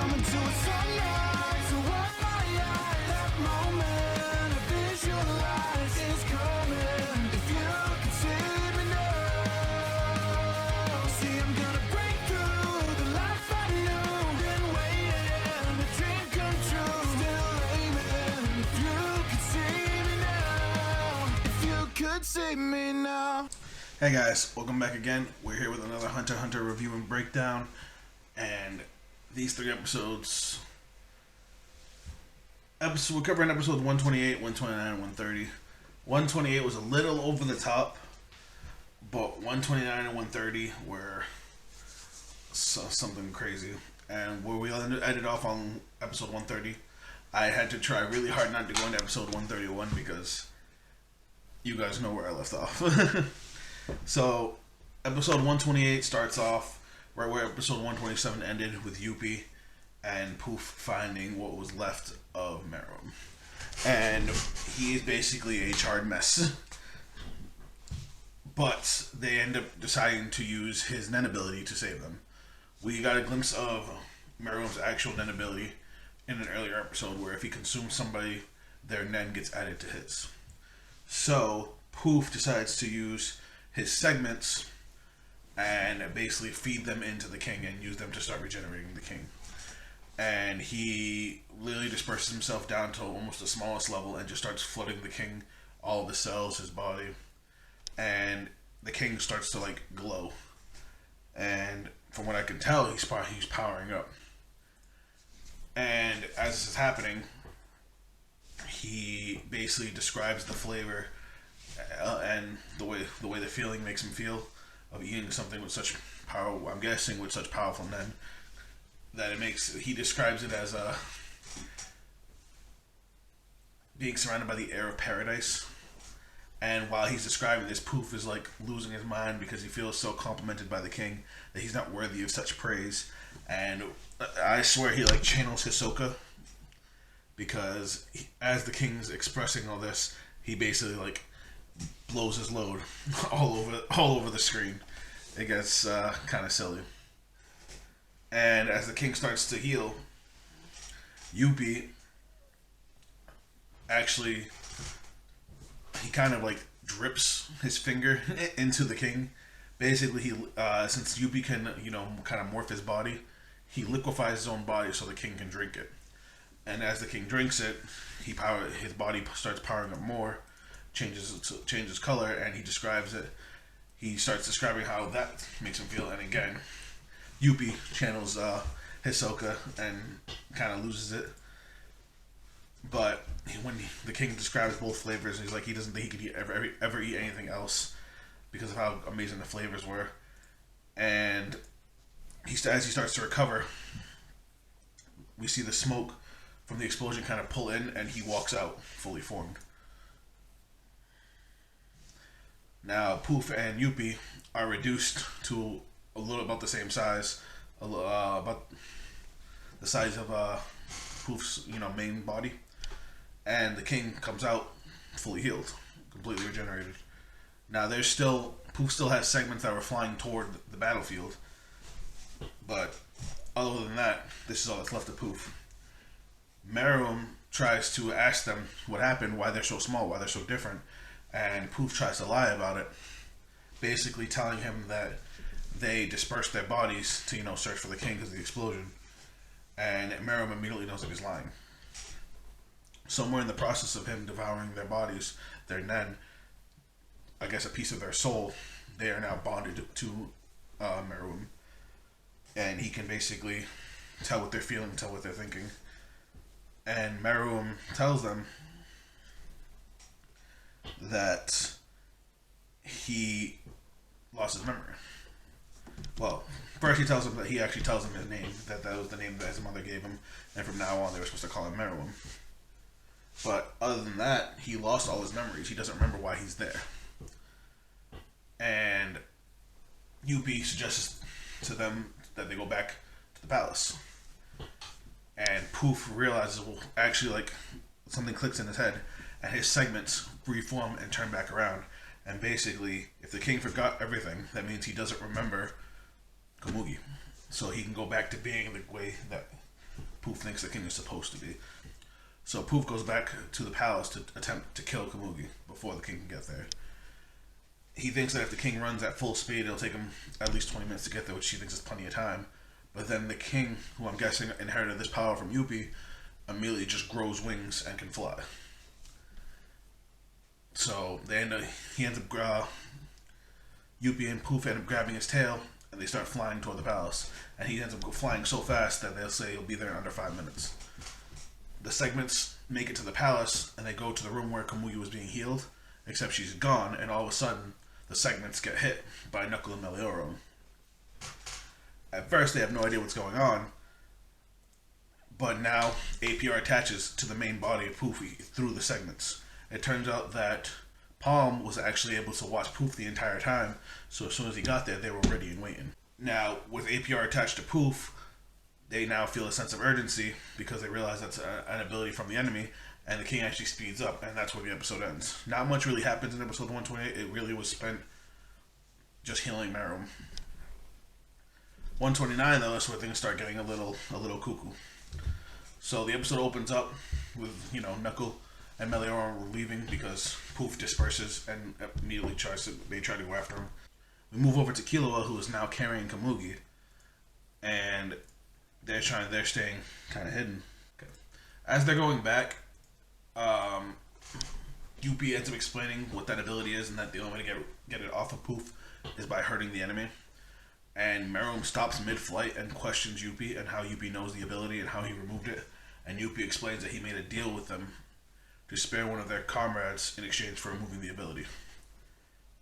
coming to a sunrise. So what my eyes, that moment I visualize is coming. If you can see me now, see I'm gonna break through the life I knew. Been waiting, a dream come true. Still aiming. If you could see me now, if you could see me now. Hey guys, welcome back again. We're here with another Hunter x Hunter review and breakdown, and these three episodes. We're covering episodes 128, 129, and 130. 128 was a little over the top, but 129 and 130 were something crazy. And where we ended off on episode 130, I had to try really hard not to go into episode 131 because you guys know where I left off. So, episode 128 starts off right where episode 127 ended, with Youpi and Poof finding what was left of Meruem. And he is basically a charred mess. But they end up deciding to use his Nen ability to save them. We got a glimpse of Meruem's actual Nen ability in an earlier episode where if he consumes somebody, their Nen gets added to his. So, Poof decides to use his segments and basically feed them into the king and use them to start regenerating the king. And he literally disperses himself down to almost the smallest level and just starts flooding the king, all of the cells, his body, and the king starts to like glow. And from what I can tell, he's powering up. And as this is happening, he basically describes the flavor and the way the feeling makes him feel of eating something with such power. I'm guessing with such powerful Nen that he describes it as being surrounded by the air of paradise. And while he's describing this, Poof is like losing his mind because he feels so complimented by the king that he's not worthy of such praise. And I swear he like channels Hisoka, because as the king's expressing all this, he basically like blows his load all over the screen. It gets kind of silly. And as the king starts to heal, Youpi actually, he kind of like drips his finger into the king. Basically, he since Youpi can kind of morph his body, he liquefies his own body so the king can drink it. And as the king drinks it, his body starts powering up more, changes color, and he describes it. He starts describing how that makes him feel, and again, Youpi channels Hisoka and kind of loses it. But when the king describes both flavors, he's like he doesn't think he could ever eat anything else because of how amazing the flavors were. And as he starts to recover, we see the smoke from the explosion kind of pull in, and he walks out fully formed. Now, Poof and Youpi are reduced to a little about the same size, about the size of Poof's main body, and the king comes out fully healed, completely regenerated. Now, Poof still has segments that were flying toward the battlefield, but other than that, this is all that's left of Poof. Meruem tries to ask them what happened, why they're so small, why they're so different. And Poof tries to lie about it, basically telling him that they dispersed their bodies to, search for the king because of the explosion. And Meruem immediately knows that he's lying. Somewhere in the process of him devouring their bodies, their Nen, I guess a piece of their soul, they are now bonded to Meruem. And he can basically tell what they're feeling, tell what they're thinking. And Meruem tells them that he lost his memory. Well, first he tells him that he actually tells him his name, that was the name that his mother gave him, and from now on they were supposed to call him Meruem. But other than that, he lost all his memories. He doesn't remember why he's there. And Youpi suggests to them that they go back to the palace. And Poof realizes, well, actually, like, something clicks in his head, and his segments reform and turn back around. And basically, if the king forgot everything, that means he doesn't remember Komugi. So he can go back to being the way that Poof thinks the king is supposed to be. So Poof goes back to the palace to attempt to kill Komugi before the king can get there. He thinks that if the king runs at full speed, it'll take him at least 20 minutes to get there, which he thinks is plenty of time. But then the king, who I'm guessing inherited this power from Youpi, immediately just grows wings and can fly. So Youpi and Poof end up grabbing his tail, and they start flying toward the palace. And he ends up flying so fast that they'll say he'll be there in under 5 minutes. The segments make it to the palace, and they go to the room where Komugi was being healed, except she's gone, and all of a sudden, the segments get hit by Knuckle and Meliorum. At first, they have no idea what's going on, but now APR attaches to the main body of Poof through the segments. It turns out that Palm was actually able to watch Poof the entire time, so as soon as he got there, they were ready and waiting. Now, with APR attached to Poof, they now feel a sense of urgency because they realize that's an ability from the enemy, and the king actually speeds up, and that's where the episode ends. Not much really happens in episode 128. It really was spent just healing Meruem. 129, though, that's where things start getting a little cuckoo. So the episode opens up with, Knuckle and Meliorum leaving because Poof disperses and immediately they try to go after him. We move over to Killua, who is now carrying Komugi, and they're staying kind of hidden. Okay. As they're going back, Youpi ends up explaining what that ability is, and that the only way to get it off of Poof is by hurting the enemy. And Meruem stops mid-flight and questions Youpi and how Youpi knows the ability and how he removed it. And Youpi explains that he made a deal with them to spare one of their comrades in exchange for removing the ability.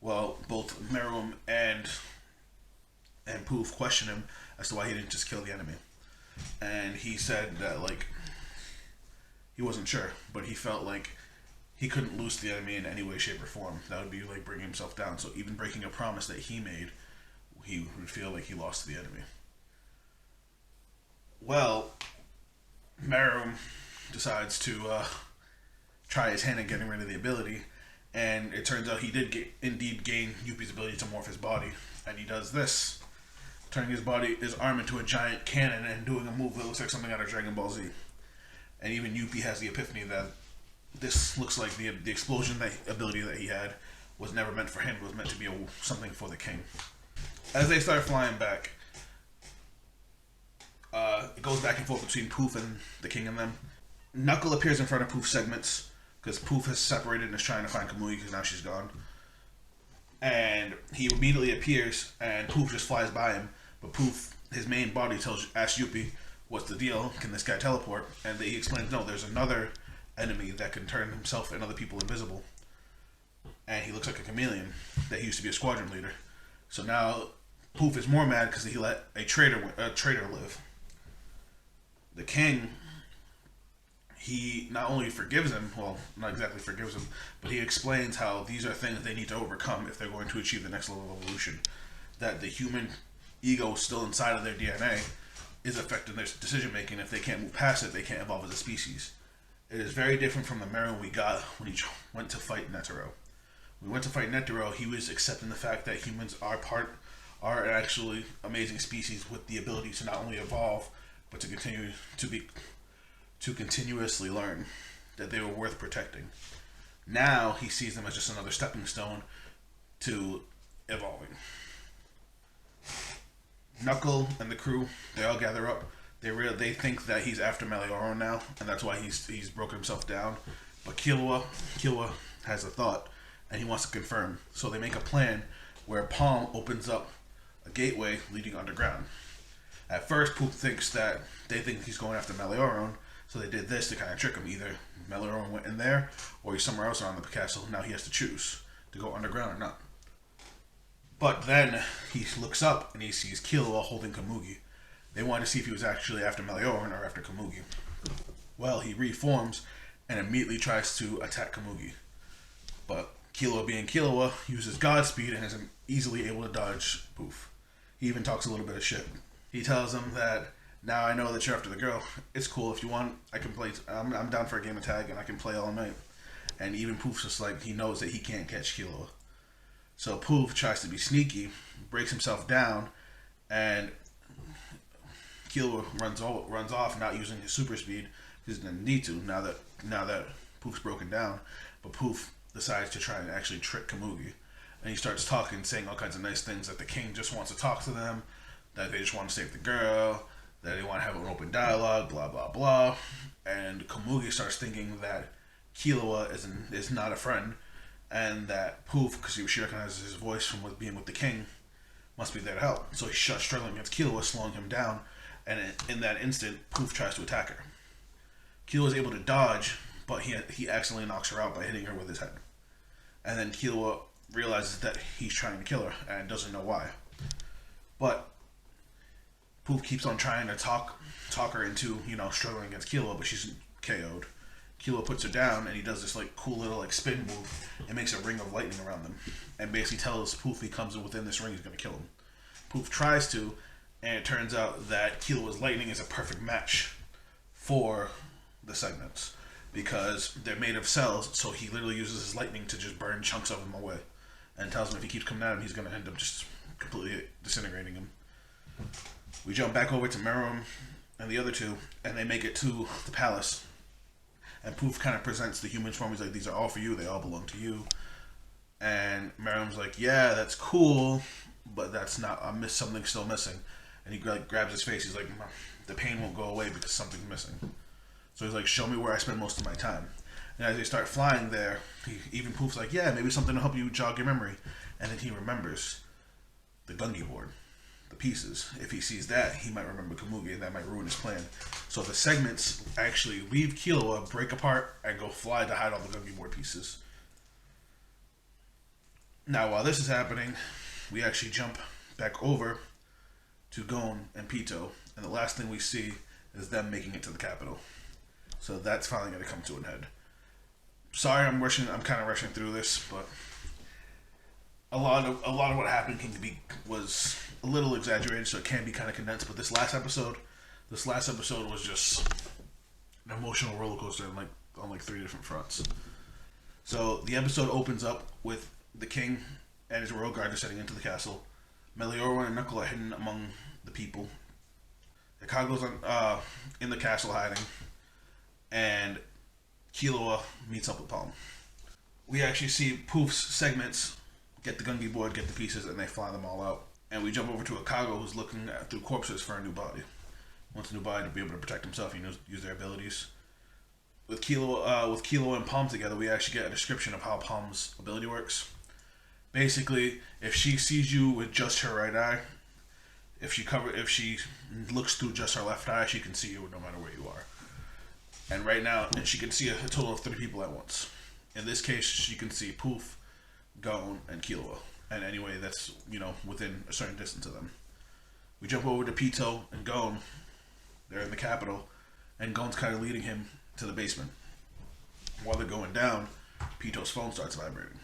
Well, both Meruem and Poof question him as to why he didn't just kill the enemy. And he said that, he wasn't sure, but he felt like he couldn't lose the enemy in any way, shape, or form. That would be like bringing himself down. So even breaking a promise that he made, he would feel like he lost to the enemy. Well, Meruem decides to try his hand at getting rid of the ability, and it turns out he did indeed gain Youpi's ability to morph his body, and he does this, turning his arm into a giant cannon and doing a move that looks like something out of Dragon Ball Z. And even Youpi has the epiphany that this looks like the explosion ability that he had was never meant for him. It was meant to be something for the king. As they start flying back, it goes back and forth between Poof and the king and them. Knuckle appears in front of Poof's segments because Poof has separated and is trying to find Komugi because now she's gone. And he immediately appears, and Poof just flies by him. But Poof, his main body, asks Youpi, "What's the deal? Can this guy teleport?" And he explains, "No, there's another enemy that can turn himself and other people invisible. And he looks like a chameleon that he used to be a squadron leader." So now Poof is more mad because he let a traitor live. The king, he not only forgives him, well, not exactly forgives him, but he explains how these are things they need to overcome if they're going to achieve the next level of evolution. That the human ego still inside of their DNA is affecting their decision making. If they can't move past it, they can't evolve as a species. It is very different from the Meruem we got when he went to fight Netero. When we went to fight Netero, he was accepting the fact that humans are an actually amazing species with the ability to not only evolve, but to continue to continuously learn, that they were worth protecting. Now he sees them as just another stepping stone to evolving. Knuckle and the crew, they all gather up. They think that he's after Meliorum now, and that's why he's broken himself down. But Killua has a thought, and he wants to confirm. So they make a plan where Palm opens up a gateway leading underground. At first, Poof thinks that they think he's going after Meliorum, so they did this to kind of trick him. Either Meliorum went in there, or he's somewhere else around the castle. Now he has to choose to go underground or not. But then he looks up and he sees Killua holding Komugi. They wanted to see if he was actually after Meliorum or after Komugi. Well, he reforms and immediately tries to attack Komugi. But Killua, being Killua, uses Godspeed and is easily able to dodge Poof. He even talks a little bit of shit. He tells him that, "Now I know that you're after the girl. It's cool. If you want, I can play. I'm down for a game of tag and I can play all night." And even Poof's just like, he knows that he can't catch Killua. So Poof tries to be sneaky, breaks himself down, and Killua runs off, not using his super speed because he didn't need to. Now that Poof's broken down, but Poof decides to try and actually trick Komugi, and he starts talking, saying all kinds of nice things that the king just wants to talk to them, that they just want to save the girl, that they want to have an open dialogue, blah blah blah. And Komugi starts thinking that Killua is not a friend, and that Poof, because she recognizes his voice from being with the king, must be there to help. So he starts struggling against Killua, slowing him down, and in that instant, Poof tries to attack her. Killua is able to dodge, but he accidentally knocks her out by hitting her with his head. And then Killua realizes that he's trying to kill her and doesn't know why. But Poof keeps on trying to talk her into, struggling against Killua, but she's KO'd. Killua puts her down, and he does this cool little spin move and makes a ring of lightning around them, and basically tells Poof if he comes within this ring, he's gonna kill him. Poof tries to, and it turns out that Killua's lightning is a perfect match for the segments because they're made of cells. So he literally uses his lightning to just burn chunks of them away, and tells him if he keeps coming at him, he's gonna end up just completely disintegrating him. We jump back over to Meruem and the other two, and they make it to the palace. And Poof kind of presents the humans form. He's like, these are all for you. They all belong to you. And Meruem's like, yeah, that's cool, but that's not. Something's still missing. And he grabs his face. He's like, the pain won't go away because something's missing. So he's like, show me where I spend most of my time. And as they start flying there, even Poof's like, yeah, maybe something to help you jog your memory. And then he remembers the Gungi board, the pieces. If he sees that, he might remember Komugi, and that might ruin his plan. So the segments actually leave Killua, break apart, and go fly to hide all the Gungi board pieces. Now, while this is happening, we actually jump back over to Gon and Pitou, and the last thing we see is them making it to the capital. So that's finally going to come to an head. Sorry, I'm kind of rushing through this, but a lot of what happened was a little exaggerated, so it can be kind of condensed. But this last episode was just an emotional roller coaster on 3 different fronts. So the episode opens up with the king and his royal guard descending into the castle. Meliorwan and Knuckle are hidden among the people. Akago's in the castle hiding, and Killua meets up with Palm. We actually see Poof's segments get the Gungi board, get the pieces, and they fly them all out. And we jump over to Akago, who's looking through corpses for a new body. Wants a new body to be able to protect himself and use their abilities. With Killua and Palm together, we actually get a description of how Palm's ability works. Basically, if she sees you with just her right eye, if she looks through just her left eye, she can see you no matter where you are. And she can see a total of 3 people at once. In this case, she can see Poof, Gon, and Killua. And anyway, that's, within a certain distance of them. We jump over to Pitou and Gon. They're in the capital, and Gon's kind of leading him to the basement. While they're going down, Pitou's phone starts vibrating.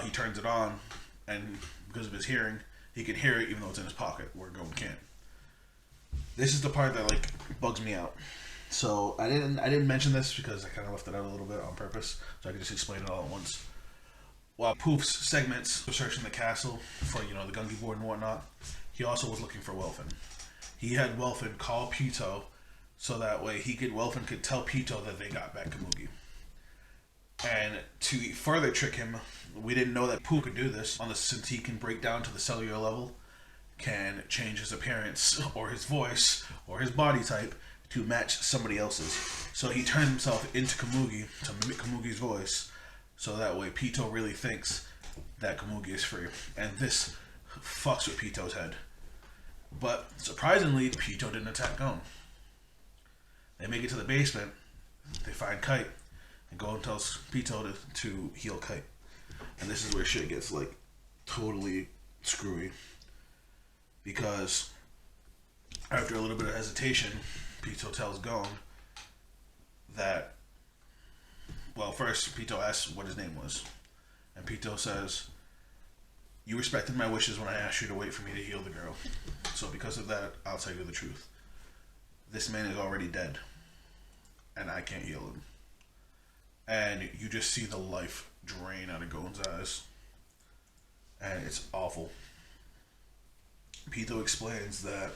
He turns it on, and because of his hearing, he can hear it even though it's in his pocket, where Gon can't. This is the part that bugs me out. So I didn't mention this because I kind of left it out a little bit on purpose, so I could just explain it all at once. While Poof's segments were searching the castle for the Gungi board and whatnot, he also was looking for Welfin. He had Welfin call Pitou, so that way Welfin could tell Pitou that they got back Komugi. And to further trick him, we didn't know that Poof could do this, since he can break down to the cellular level, can change his appearance or his voice or his body type to match somebody else's. So he turned himself into Komugi to mimic Komugi's voice, so that way Pitou really thinks that Komugi is free. And this fucks with Pitou's head. But surprisingly, Pitou didn't attack Gon. They make it to the basement, they find Kite, and Gon tells Pitou to heal Kite. And this is where shit gets totally screwy. Because after a little bit of hesitation, Pitou tells Gon that, first Pitou asks what his name was. And Pitou says, you respected my wishes when I asked you to wait for me to heal the girl. So because of that, I'll tell you the truth. This man is already dead, and I can't heal him. And you just see the life drain out of Gon's eyes. And it's awful. Pito explains that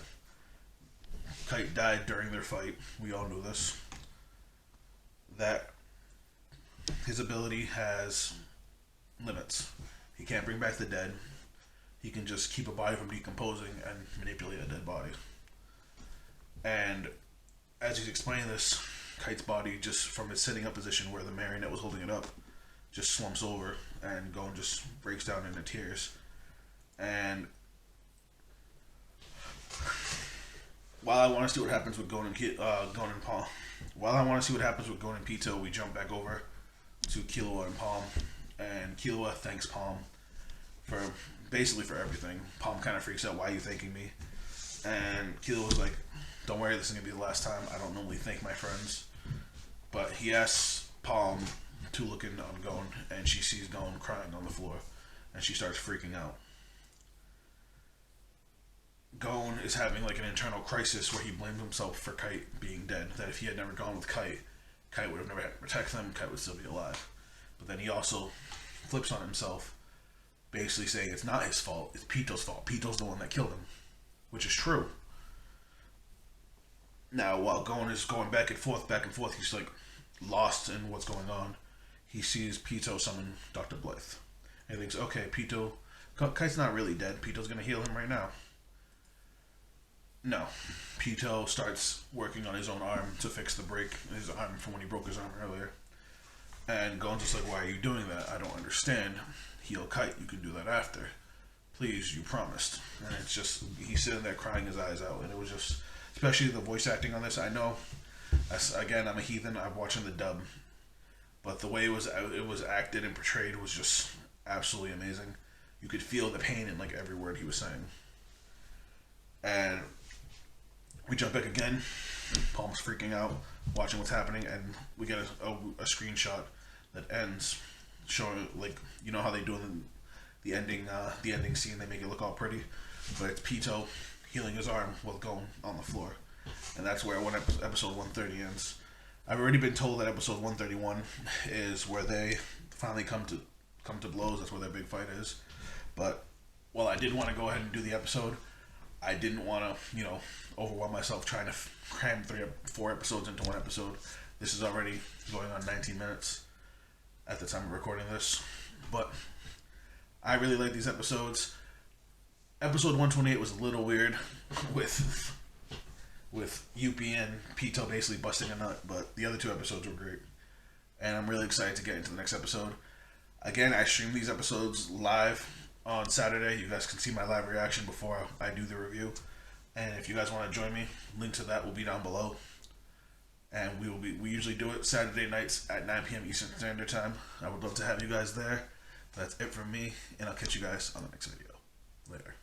Kite died during their fight. We all knew this. That his ability has limits. He can't bring back the dead. He can just keep a body from decomposing and manipulate a dead body. And as he's explaining this, Kite's body, just from its sitting up position where the marionette was holding it up, just slumps over, and Gon just breaks down into tears. And while I want to see what happens with Gon and Palm, Pito, we jump back over to Killua and Palm, and Killua thanks Palm for basically for everything. Palm kind of freaks out, "Why are you thanking me?" And Killua's like, "Don't worry, this is gonna be the last time. I don't normally thank my friends." But he asks Palm to look in on Gon, and she sees Gon crying on the floor, and she starts freaking out. Gon is having like an internal crisis where he blames himself for Kite being dead. That if he had never gone with Kite, Kite would have never had to protect them. Kite would still be alive. But then he also flips on himself, basically saying it's not his fault. It's Pito's fault. Pito's the one that killed him, which is true. Now, while Gon is going back and forth, he's like lost in what's going on. He sees Pito summon Dr. Blythe. And he thinks, okay, Kite's not really dead. Pito's gonna heal him right now. No. Pito starts working on his own arm to fix the break in his arm from when he broke his arm earlier. And Gon's just like, "Why are you doing that? I don't understand. Heal Kite, you can do that after. Please, you promised." And it's just, he's sitting there crying his eyes out. And it was just, especially the voice acting on this, I know, again, I'm a heathen, I'm watching the dub. But the way it was acted and portrayed was just absolutely amazing. You could feel the pain in like every word he was saying. And we jump back again. Palm's freaking out, watching what's happening, and we get a screenshot that ends showing, like, you know how they do in the ending scene, they make it look all pretty, but it's Pito healing his arm while Gon on the floor, and that's where episode 130 ends. I've already been told that episode 131 is where they finally come to blows. That's where their big fight is. But while I did want to go ahead and do the episode, I didn't want to, overwhelm myself trying to cram 4 episodes into one episode. This is already going on 19 minutes at the time of recording this. But I really like these episodes. Episode 128 was a little weird with Youpi and Pito basically busting a nut, but the other 2 episodes were great. And I'm really excited to get into the next episode. Again, I stream these episodes live on Saturday. You guys can see my live reaction before I do the review. And if you guys want to join me, link to that will be down below. And we usually do it Saturday nights at 9 p.m. Eastern Standard Time. I would love to have you guys there. That's it from me, and I'll catch you guys on the next video. Later.